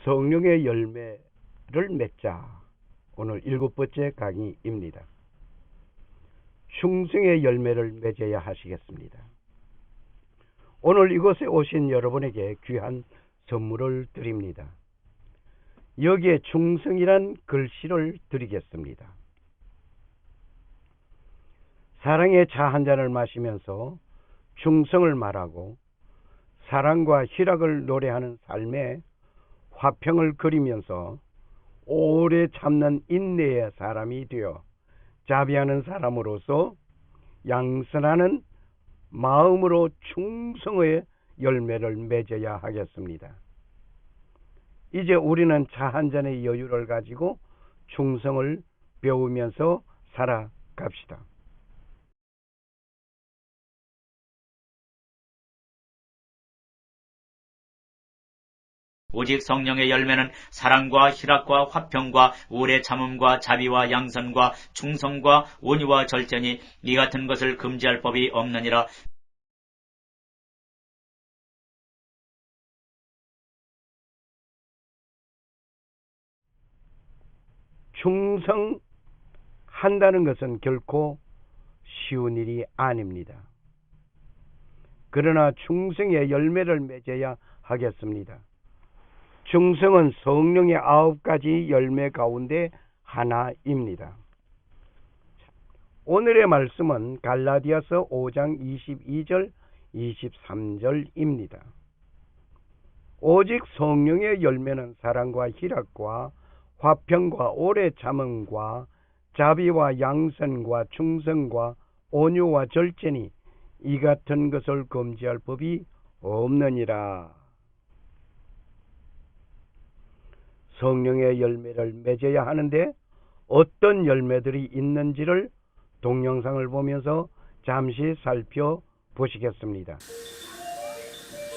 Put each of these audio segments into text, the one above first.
성령의 열매를 맺자. 오늘 7번째 강의입니다. 충성의 열매를 맺어야 하시겠습니다. 오늘 이곳에 오신 여러분에게 귀한 선물을 드립니다. 여기에 충성이란 글씨를 드리겠습니다. 사랑의 차 한 잔을 마시면서 충성을 말하고 사랑과 희락을 노래하는 삶의 화평을 그리면서 오래 참는 인내의 사람이 되어 자비하는 사람으로서 양선하는 마음으로 충성의 열매를 맺어야 하겠습니다. 이제 우리는 차 한 잔의 여유를 가지고 충성을 배우면서 살아갑시다. 오직 성령의 열매는 사랑과 희락과 화평과 오래 참음과 자비와 양선과 충성과 온유와 절제니 이 같은 것을 금지할 법이 없느니라. 충성한다는 것은 결코 쉬운 일이 아닙니다. 그러나 충성의 열매를 맺어야 하겠습니다. 충성은 성령의 9가지 열매 가운데 하나입니다. 오늘의 말씀은 갈라디아서 5장 22절 23절입니다. 오직 성령의 열매는 사랑과 희락과 화평과 오래 참음과 자비와 양선과 충성과 온유와 절제니 이 같은 것을 금지할 법이 없느니라. 성령의 열매를 맺어야 하는데 어떤 열매들이 있는지를 동영상을 보면서 잠시 살펴보시겠습니다.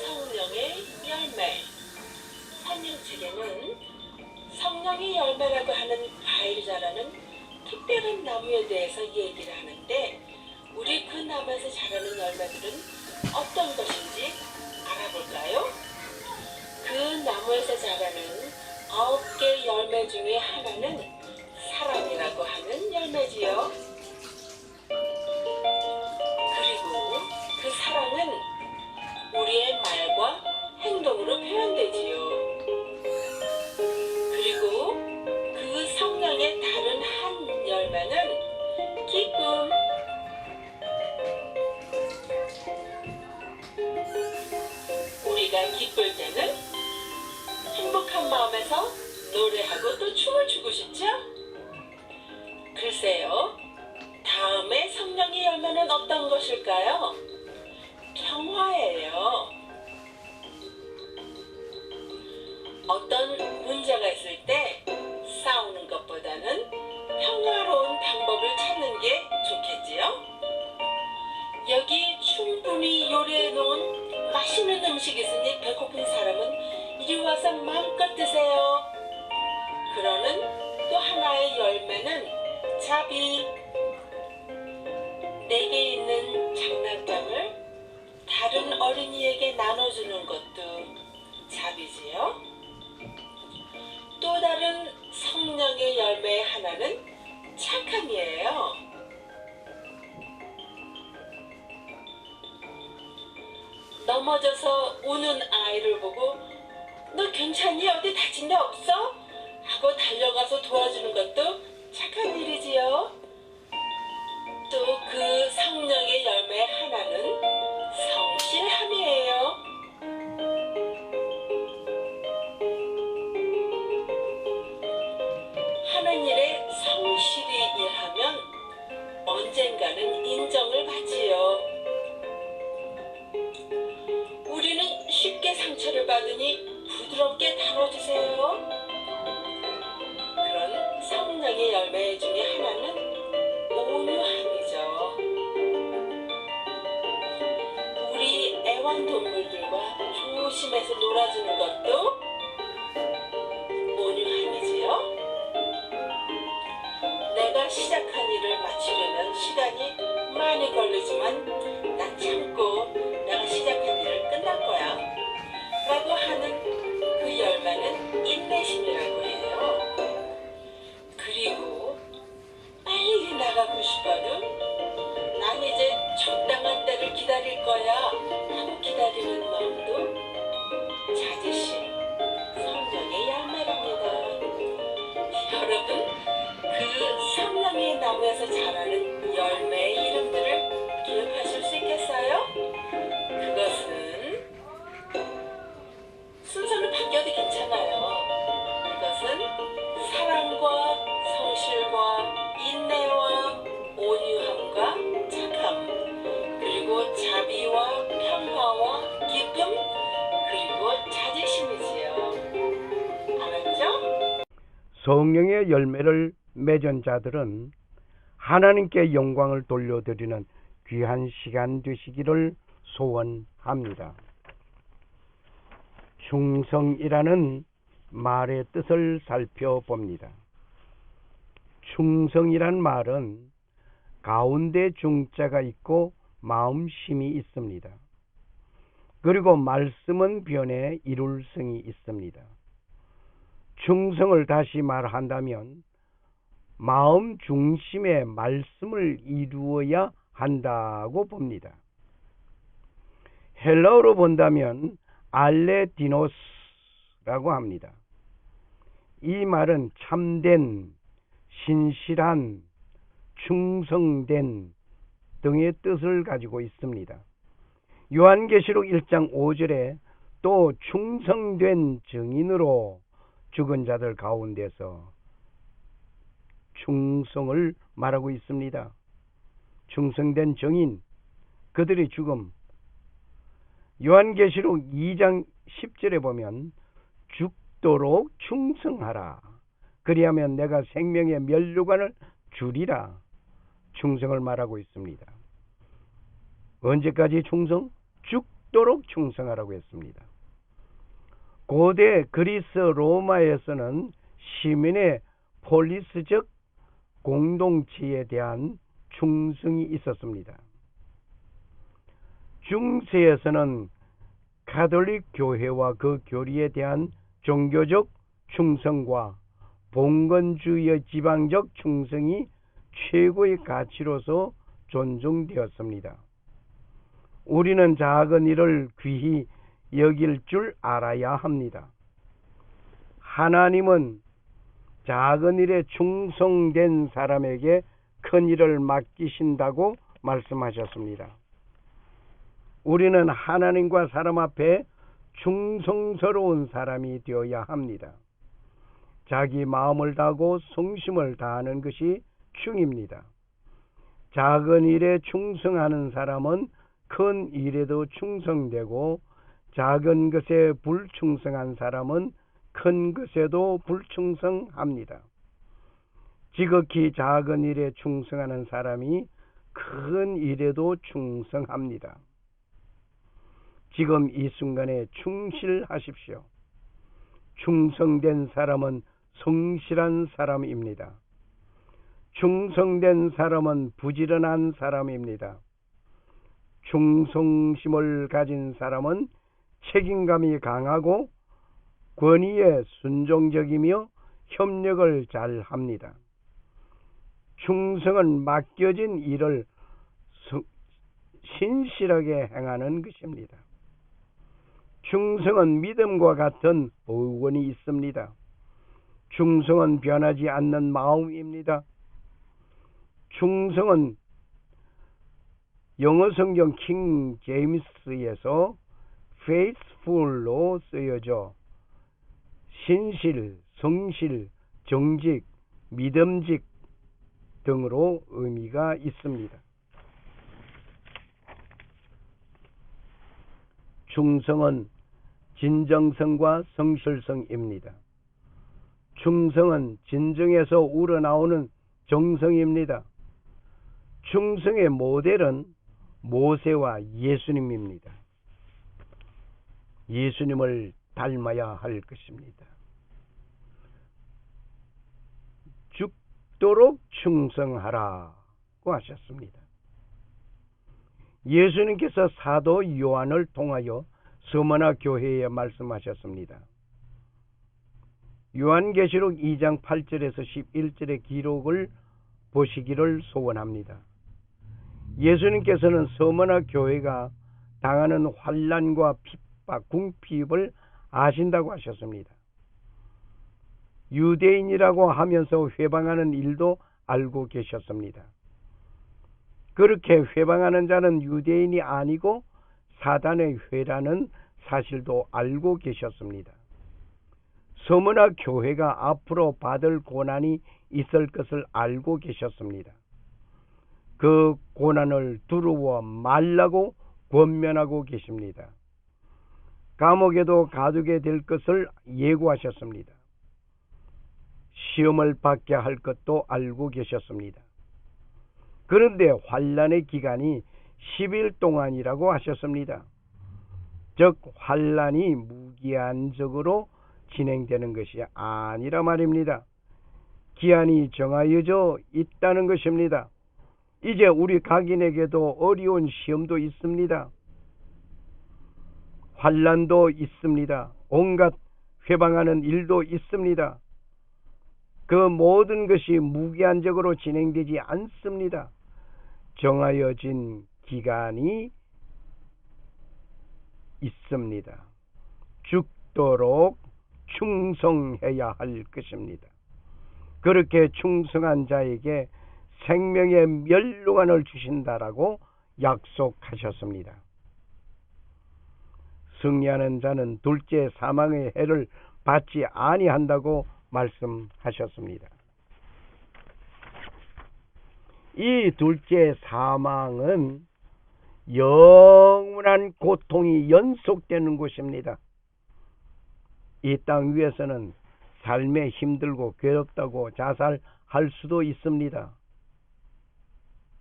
성령의 열매. 성령책에는 성령의 열매라고 하는 과일이 자라는 특별한 나무에 대해서 얘기를 하는데 우리 그 나무에서 자라는 열매들은 어떤 것인지 알아볼까요? 그 나무에서 자라는 9개 열매 중에 하나는 사랑이라고 하는 열매지요. 그리고 그 사랑은 우리의 말과 행동으로 표현되지요. 그리고 그 성령의 다른 한 열매는 기쁨. 우리가 기쁠 때는 행복한 마음에서 노래하고 또 춤을 추고 싶죠? 글쎄요, 다음에 성령의 열매는 어떤 것일까요? 평화예요. 어떤 문제가 있을 때 싸우는 것보다는 평화로운 방법을 찾는 게 좋겠지요? 여기 충분히 요리해 놓은 맛있는 음식이 있으니 배고픈 사람은 이리 와서 마음껏 드세요. 그러는 또 하나의 열매는 자비. 내게 있는 장난감을 다른 어린이에게 나눠주는 것도 자비지요. 또 다른 성령의 열매의 하나는 착함이에요. 넘어져서 우는 아이를 보고 너 괜찮니? 어디 다친 데 없어? 하고 달려가서 도와주는 것도 착한 일이지요. 또 그 성령의 열매 하나는 성실함이에요. 하는 일에 성실히 일하면 언젠가는 인정을 받지요. 우리는 쉽게 상처를 받으니 부드럽게 다뤄주세요. 그런 성령의 열매 중에 하나는 온유함이죠. 우리 애완동물들과 조심해서 놀아주는 것도 온유함이지요. 내가 시작한 일을 마치려면 시간이 많이 걸리지만 난 참고 내가 시작한 일을 끝날 거야 라고 하는 그 열매는 자제심, 성령의 열매랍니다. 여러분, 그 성령의 나무에서 자라는 열매의 이름들을 기억하실 수 있겠어요? 그것은 순서는 바뀌어도 괜찮아요. 그것은 사랑과 성실과 인내와 온유함과 착함, 그리고 자비와 평화와 기쁨, 그리고 자제심이지요. 알았죠? 성령의 열매를 맺은 자들은 하나님께 영광을 돌려드리는 귀한 시간 되시기를 소원합니다. 충성이라는 말의 뜻을 살펴봅니다. 충성이란 말은 가운데 중자가 있고 마음심이 있습니다. 그리고 말씀은 변해 이룰 성이 있습니다. 충성을 다시 말한다면 마음 중심의 말씀을 이루어야 한다고 봅니다. 헬라어로 본다면 알레디노스라고 합니다. 이 말은 참된, 신실한, 충성된 등의 뜻을 가지고 있습니다. 요한계시록 1장 5절에 또 충성된 증인으로 죽은 자들 가운데서 충성을 말하고 있습니다. 충성된 증인, 그들의 죽음. 요한계시록 2장 10절에 보면 죽도록 충성하라. 그리하면 내가 생명의 면류관을 주리라. 충성을 말하고 있습니다. 언제까지 충성? 죽도록 충성하라고 했습니다. 고대 그리스 로마에서는 시민의 폴리스적 공동체에 대한 충성이 있었습니다. 중세에서는 가톨릭 교회와 그 교리에 대한 종교적 충성과 봉건주의의 지방적 충성이 최고의 가치로서 존중되었습니다. 우리는 작은 일을 귀히 여길 줄 알아야 합니다. 하나님은 작은 일에 충성된 사람에게 큰 일을 맡기신다고 말씀하셨습니다. 우리는 하나님과 사람 앞에 충성스러운 사람이 되어야 합니다. 자기 마음을 다하고 성심을 다하는 것이 충입니다. 작은 일에 충성하는 사람은 큰 일에도 충성되고, 작은 것에 불충성한 사람은 큰 것에도 불충성합니다. 지극히 작은 일에 충성하는 사람이 큰 일에도 충성합니다. 지금 이 순간에 충실하십시오. 충성된 사람은 성실한 사람입니다. 충성된 사람은 부지런한 사람입니다. 충성심을 가진 사람은 책임감이 강하고 권위에 순종적이며 협력을 잘 합니다. 충성은 맡겨진 일을 신실하게 행하는 것입니다. 충성은 믿음과 같은 의원이 있습니다. 충성은 변하지 않는 마음입니다. 충성은 영어 성경 킹 제임스에서 faithful로 쓰여져 신실, 성실, 정직, 믿음직 등으로 의미가 있습니다. 충성은 진정성과 성실성입니다. 충성은 진정에서 우러나오는 정성입니다. 충성의 모델은 모세와 예수님입니다. 예수님을 닮아야 할 것입니다. 죽도록 충성하라고 하셨습니다. 예수님께서 사도 요한을 통하여 서머나 교회에 말씀하셨습니다. 요한계시록 2장 8절에서 11절의 기록을 보시기를 소원합니다. 예수님께서는 서머나 교회가 당하는 환난과 핍박, 궁핍을 아신다고 하셨습니다. 유대인이라고 하면서 회방하는 일도 알고 계셨습니다. 그렇게 회방하는 자는 유대인이 아니고 사단의 회라는 사실도 알고 계셨습니다. 서머나 교회가 앞으로 받을 고난이 있을 것을 알고 계셨습니다. 그 고난을 두려워 말라고 권면하고 계십니다. 감옥에도 가두게 될 것을 예고하셨습니다. 시험을 받게 할 것도 알고 계셨습니다. 그런데 환난의 기간이 10일 동안이라고 하셨습니다. 즉 환난이 무기한적으로 진행되는 것이 아니라 말입니다. 기한이 정하여져 있다는 것입니다. 이제 우리 각인에게도 어려운 시험도 있습니다. 환난도 있습니다. 온갖 회방하는 일도 있습니다. 그 모든 것이 무기한적으로 진행되지 않습니다. 정하여진 기간이 있습니다. 죽도록 충성해야 할 것입니다. 그렇게 충성한 자에게 생명의 멸류관을 주신다라고 약속하셨습니다. 승리하는 자는 둘째 사망의 해를 받지 아니한다고 말씀하셨습니다. 이 둘째 사망은 영원한 고통이 연속되는 곳입니다. 이 땅 위에서는 삶에 힘들고 괴롭다고 자살할 수도 있습니다.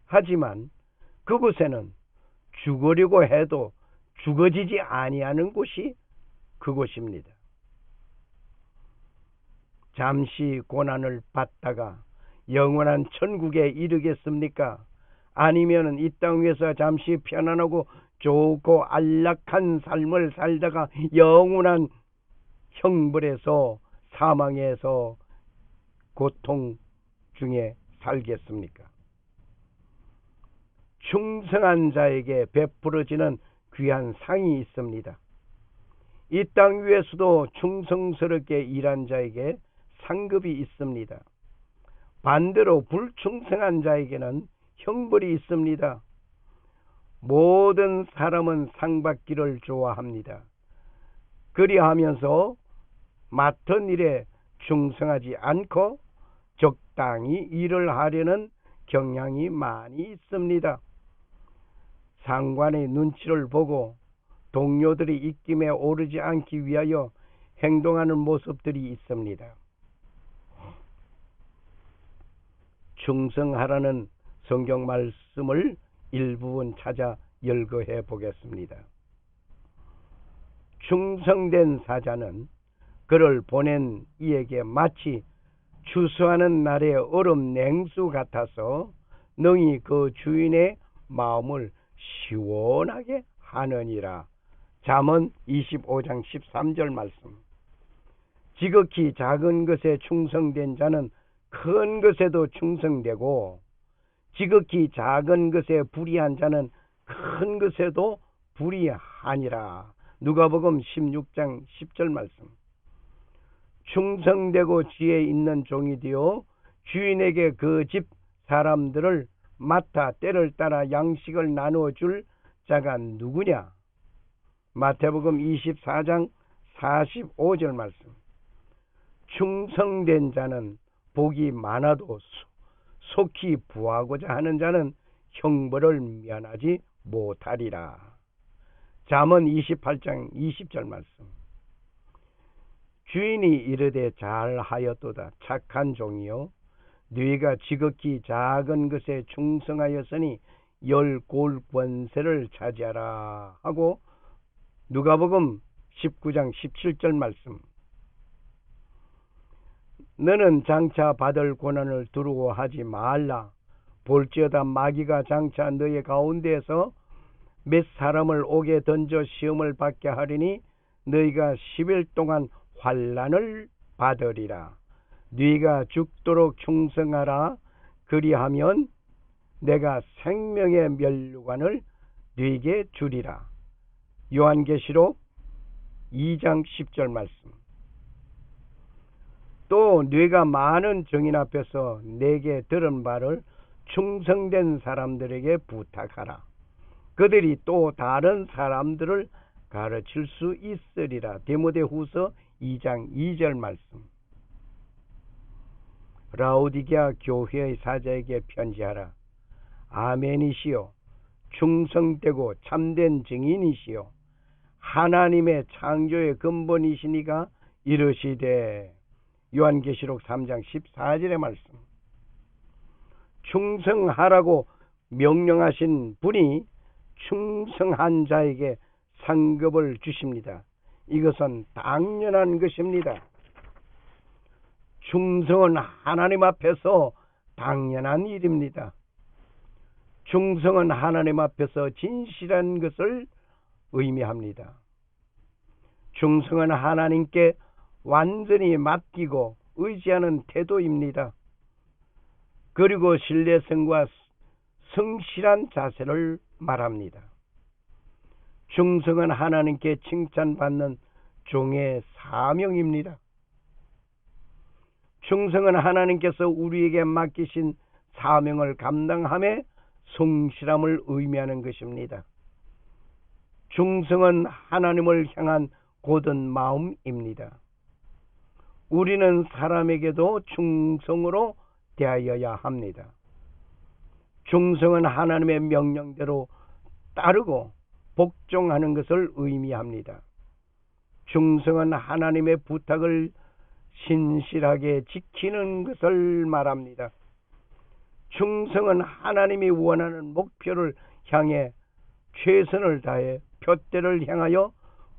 하지만 그곳에는 죽으려고 해도 죽어지지 아니하는 곳이 그곳입니다. 잠시 고난을 받다가 영원한 천국에 이르겠습니까? 아니면 이 땅 위에서 잠시 편안하고 좋고 안락한 삶을 살다가 영원한 형벌에서 사망에서 고통 중에 살겠습니까? 충성한 자에게 베풀어지는 귀한 상이 있습니다. 이 땅 위에서도 충성스럽게 일한 자에게 상급이 있습니다. 반대로 불충성한 자에게는 형벌이 있습니다. 모든 사람은 상 받기를 좋아합니다. 그리하면서 맡은 일에 충성하지 않고 적당히 일을 하려는 경향이 많이 있습니다. 상관의 눈치를 보고 동료들이 입김에 오르지 않기 위하여 행동하는 모습들이 있습니다. 충성하라는 성경 말씀을 일부분 찾아 열거해 보겠습니다. 충성된 사자는 그를 보낸 이에게 마치 추수하는 날의 얼음 냉수 같아서 능히 그 주인의 마음을 시원하게 하느니라. 잠언 25장 13절 말씀. 지극히 작은 것에 충성된 자는 큰 것에도 충성되고 지극히 작은 것에 불의한 자는 큰 것에도 불의하니라. 누가복음 16장 10절 말씀. 충성되고 지혜 있는 종이 되어 주인에게 그 집 사람들을 맡아 때를 따라 양식을 나누어 줄 자가 누구냐? 마태복음 24장 45절 말씀. 충성된 자는 복이 많아도 속히 부하고자 하는 자는 형벌을 면하지 못하리라. 잠언 28장 20절 말씀. 주인이 이르되 잘하였도다 착한 종이요 네가 지극히 작은 것에 충성하였으니 10골 권세를 차지하라 하고 누가복음 19장 17절 말씀. 너는 장차 받을 고난을 두려워하지 말라. 볼지어다 마귀가 장차 너의 가운데에서 몇 사람을 옥에 던져 시험을 받게 하리니 너희가 10일 동안 환난을 받으리라. 네가 죽도록 충성하라. 그리하면 내가 생명의 멸류관을 네게 주리라. 요한계시록 2장 10절 말씀. 또 네가 많은 증인 앞에서 내게 들은 바를 충성된 사람들에게 부탁하라. 그들이 또 다른 사람들을 가르칠 수 있으리라. 디모데후서 2장 2절 말씀. 라오디게아 교회의 사자에게 편지하라. 아멘이시요 충성되고 참된 증인이시요 하나님의 창조의 근본이시니가 이르시되. 요한계시록 3장 14절의 말씀. 충성하라고 명령하신 분이 충성한 자에게 상급을 주십니다. 이것은 당연한 것입니다. 충성은 하나님 앞에서 당연한 일입니다. 충성은 하나님 앞에서 진실한 것을 의미합니다. 충성은 하나님께 완전히 맡기고 의지하는 태도입니다. 그리고 신뢰성과 성실한 자세를 말합니다. 충성은 하나님께 칭찬받는 종의 사명입니다. 충성은 하나님께서 우리에게 맡기신 사명을 감당함에 성실함을 의미하는 것입니다. 충성은 하나님을 향한 고든 마음입니다. 우리는 사람에게도 충성으로 대하여야 합니다. 충성은 하나님의 명령대로 따르고 복종하는 것을 의미합니다. 충성은 하나님의 부탁을 신실하게 지키는 것을 말합니다. 충성은 하나님이 원하는 목표를 향해 최선을 다해 표대를 향하여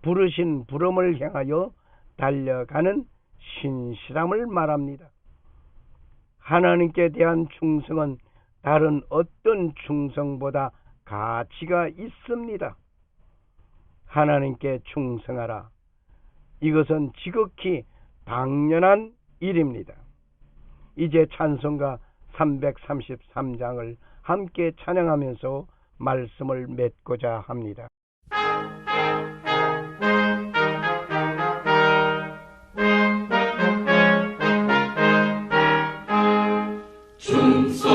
부르신 부름을 향하여 달려가는 신실함을 말합니다. 하나님께 대한 충성은 다른 어떤 충성보다 가치가 있습니다. 하나님께 충성하라. 이것은 지극히 당연한 일입니다. 이제 찬송가 333장을 함께 찬양하면서 말씀을 맺고자 합니다.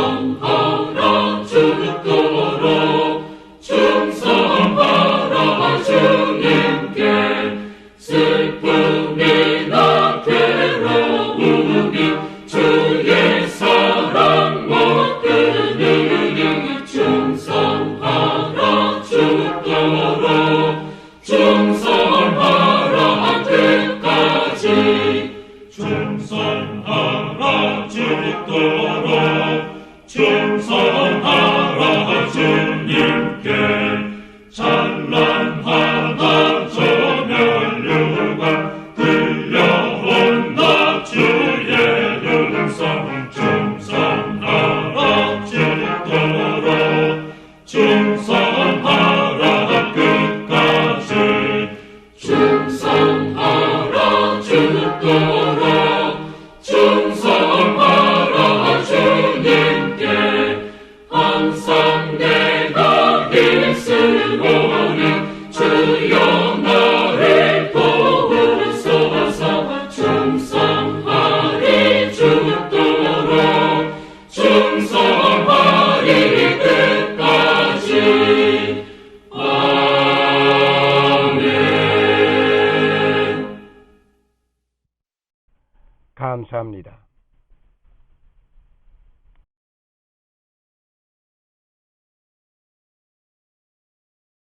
충성하라 주도록 충성하라 주님께 슬픔이나 괴로움이 주의 사랑 못 끊으니 충성하라 주도록 충성하라 끝까지 충성하라 주도록 충성하라 주님께 찬란하다 저 멸류관 들려온다 주의 음성 충성하라 주도록 충성하라 끝까지 충성하라 주도록 충성하라 주님께 항상 내가 일쓰고는 주여 나를 도우소서 충성하리 주도록 충성하리 끝까지 아멘. 감사합니다.